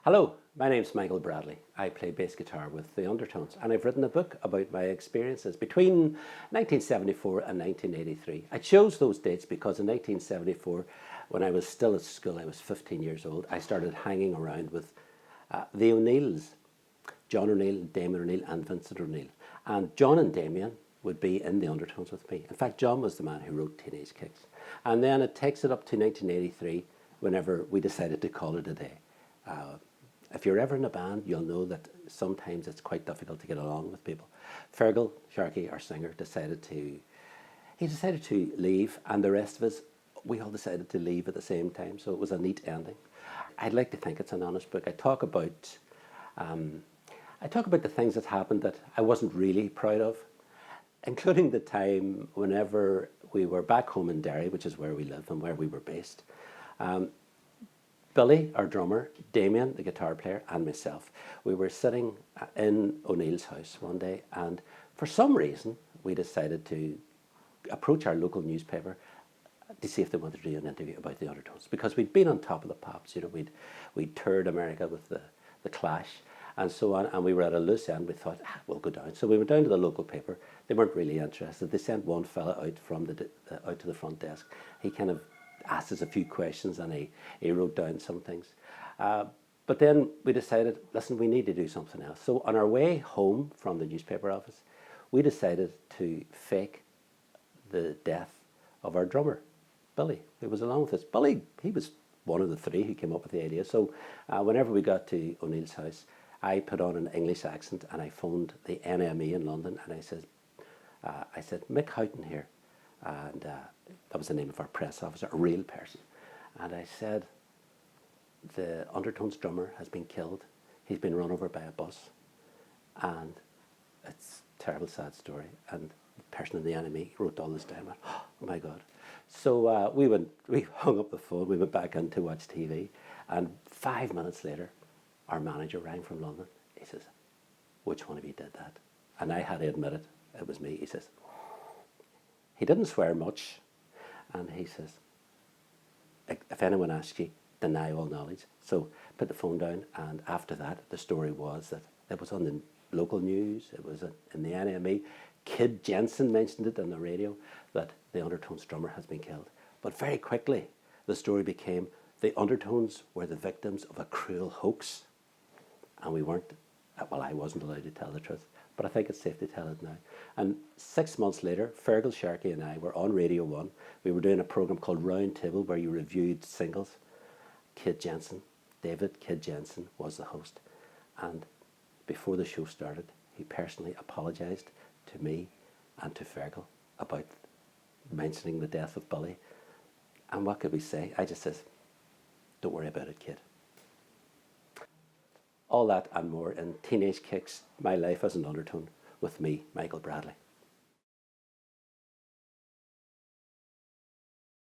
Hello, my name's Michael Bradley. I play bass guitar with the Undertones, and I've written a book about my experiences between 1974 and 1983. I chose those dates because in 1974, when I was still at school, I was 15 years old, I started hanging around with the O'Neills, John O'Neill, Damien O'Neill, and Vincent O'Neill. And John and Damien would be in the Undertones with me. In fact, John was the man who wrote Teenage Kicks. And then it takes it up to 1983 whenever we decided to call it a day. If you're ever in a band, you'll know that sometimes it's quite difficult to get along with people. Fergal Sharkey, our singer, decided to leave, and the rest of us, we all decided to leave at the same time, so it was a neat ending. I'd like to think it's an honest book. I talk about the things that happened that I wasn't really proud of, including the time whenever we were back home in Derry, which is where we live and where we were based. Billy, our drummer, Damien, the guitar player, and myself, we were sitting in O'Neill's house one day, and for some reason we decided to approach our local newspaper to see if they wanted to do an interview about the Undertones, because we'd been on top of the pops. You know, we'd toured America with the Clash and so on, and we were at a loose end. We thought, we'll go down. So we went down to the local paper. They weren't really interested. They sent one fella out from out to the front desk. He kind of asked us a few questions, and he wrote down some things. But then we decided, listen, we need to do something else. So on our way home from the newspaper office, we decided to fake the death of our drummer, Billy, who was along with us. Billy, he was one of the three who came up with the idea. So whenever we got to O'Neill's house, I put on an English accent and I phoned the NME in London, and I said, Mick Houghton here. And that was the name of our press officer, a real person. And I said, the Undertones drummer has been killed. He's been run over by a bus. And it's a terrible, sad story. And the person in the enemy wrote all this down and went, oh my God. So we hung up the phone, we went back in to watch TV. And 5 minutes later, our manager rang from London. He says, which one of you did that? And I had to admit it was me. He says, he didn't swear much, and he says, if anyone asks you, deny all knowledge. So put the phone down, and after that, the story was that it was on the local news, it was in the NME. Kid Jensen mentioned it on the radio, that the Undertones drummer has been killed. But very quickly, the story became the Undertones were the victims of a cruel hoax, and we weren't, well, I wasn't allowed to tell the truth. But I think it's safe to tell it now. And 6 months later, Fergal Sharkey and I were on Radio 1. We were doing a programme called Round Table, where you reviewed singles. David Kid Jensen was the host. And before the show started, he personally apologised to me and to Fergal about mentioning the death of Billy. And what could we say? I just says, don't worry about it, kid. All that and more in Teenage Kicks, My Life as an Undertone, with me, Michael Bradley.